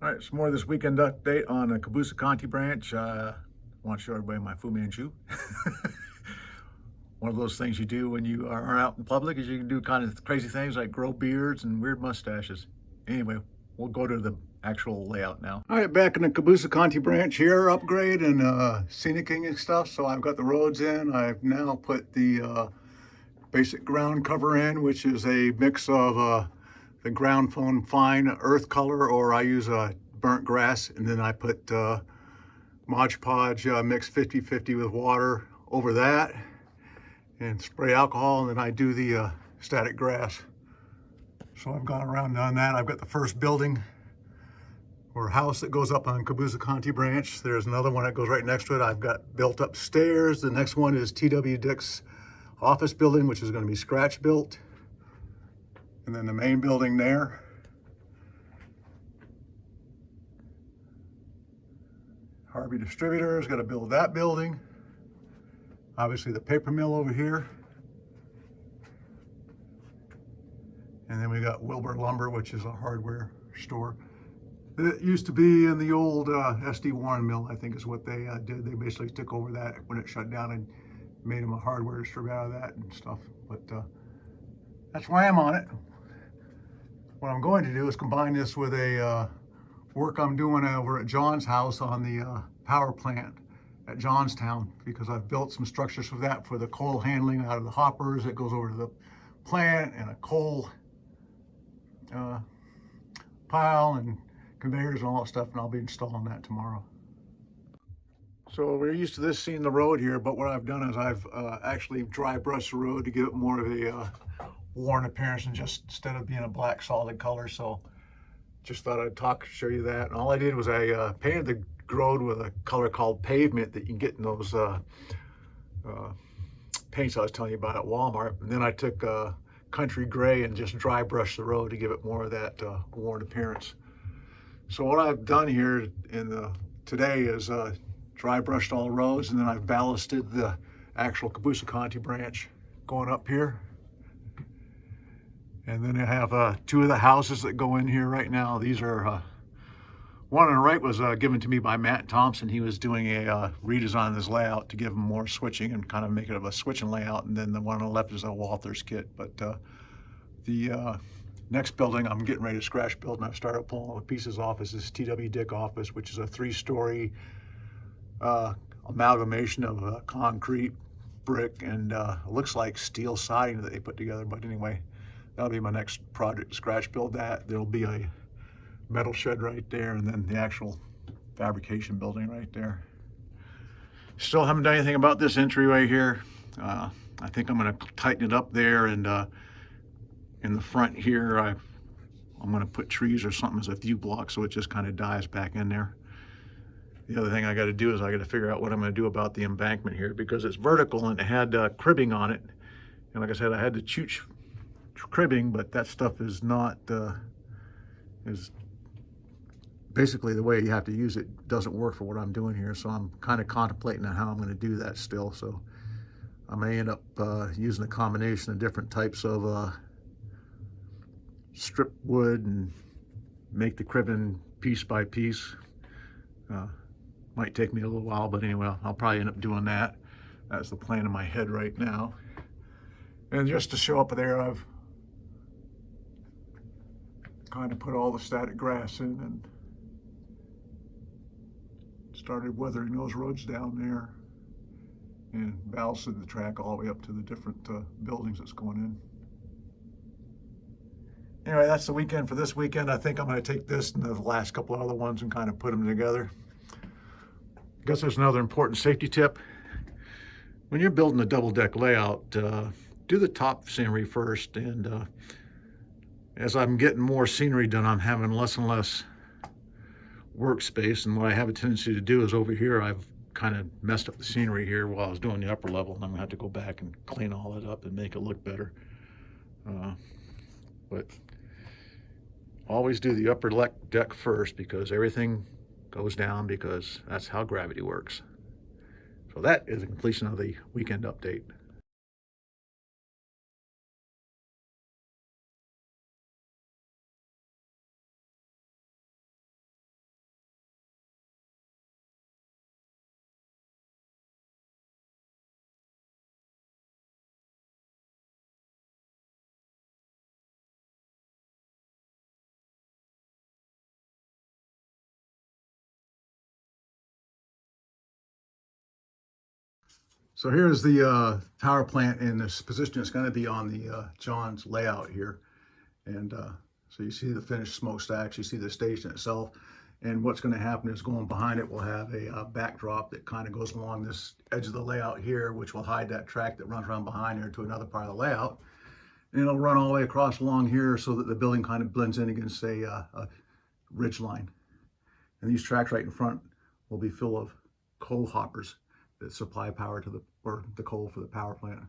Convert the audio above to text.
All right, some more of this weekend update on the Cobbosseecontee branch. I want to show everybody my Fu Manchu. One of those things you do when you are out in public is you can do kind of crazy things like grow beards and weird mustaches. Anyway, we'll go to the actual layout now. All right, back in the Cobbosseecontee branch here, upgrade and scenicking and stuff. So I've got the roads in. I've now put the basic ground cover in, which is a mix of the ground foam fine earth color, or I use burnt grass, and then I put Mod Podge mix 50-50 with water over that and spray alcohol, and then I do the static grass. So I've gone around and done that. I've got the first building or house that goes up on Cobbosseecontee branch. There's another one that goes right next to it. I've got built upstairs. The next one is T.W. Dick's office building, which is going to be scratch built. And then the main building there. Harvey Distributor is going to build that building. Obviously the paper mill over here. And then we got Wilbur Lumber, which is a hardware store. It used to be in the old SD Warren mill, I think is what they did. They basically took over that when it shut down and made them a hardware distributor out of that and stuff. But that's why I'm on it. What I'm going to do is combine this with a work I'm doing over at John's house on the power plant at Johnstown, because I've built some structures for that, for the coal handling out of the hoppers that goes over to the plant, and a coal pile and conveyors and all that stuff, and I'll be installing that tomorrow. So we're used to this seeing the road here, but what I've done is I've actually dry brushed the road to give it more of a worn appearance, and just instead of being a black solid color. So just thought I'd show you that. And all I did was I painted the road with a color called pavement that you can get in those paints I was telling you about at Walmart. And then I took country gray and just dry brushed the road to give it more of that worn appearance. So what I've done here today is dry brushed all the roads, and then I've ballasted the actual Cobbosseecontee branch going up here. And then I have two of the houses that go in here right now. These are, one on the right was given to me by Matt Thompson. He was doing a redesign of this layout to give him more switching and kind of make it of a switching layout. And then the one on the left is a Walther's kit. But the next building I'm getting ready to scratch build, and I've started pulling all the pieces off, is this T.W. Dick office, which is a 3-story amalgamation of concrete, brick, and looks like steel siding that they put together. But anyway, that'll be my next project, scratch build that. There'll be a metal shed right there, and then the actual fabrication building right there. Still haven't done anything about this entryway here. I think I'm going to tighten it up there, and in the front here, I'm going to put trees or something as a view block, so it just kind of dives back in there. The other thing I got to do is I got to figure out what I'm going to do about the embankment here, because it's vertical and it had cribbing on it. And like I said, I had to chooch cribbing, but that stuff is not is basically the way you have to use it. Doesn't work for what I'm doing here, so I'm kind of contemplating on how I'm going to do that still. So I may end up using a combination of different types of strip wood and make the cribbing piece by piece. Might take me a little while, but anyway, I'll probably end up doing that. That's the plan in my head right now. And just to show up there, I've kind of put all the static grass in and started weathering those roads down there and ballasted the track all the way up to the different buildings that's going in. Anyway, that's the weekend for this weekend. I think I'm going to take this and the last couple of other ones and kind of put them together. I guess there's another important safety tip. When you're building a double-deck layout, do the top scenery first. And as I'm getting more scenery done, I'm having less and less workspace. And what I have a tendency to do is over here, I've kind of messed up the scenery here while I was doing the upper level. And I'm going to have to go back and clean all it up and make it look better. But always do the upper deck first, because everything goes down, because that's how gravity works. So that is the completion of the weekend update. So here's the power plant in this position. It's going to be on the John's layout here. And so you see the finished smokestacks, you see the station itself. And what's going to happen is going behind it, we'll have a backdrop that kind of goes along this edge of the layout here, which will hide that track that runs around behind here to another part of the layout. And it'll run all the way across along here so that the building kind of blends in against a ridge line. And these tracks right in front will be full of coal hoppers that supply power to the coal for the power plant.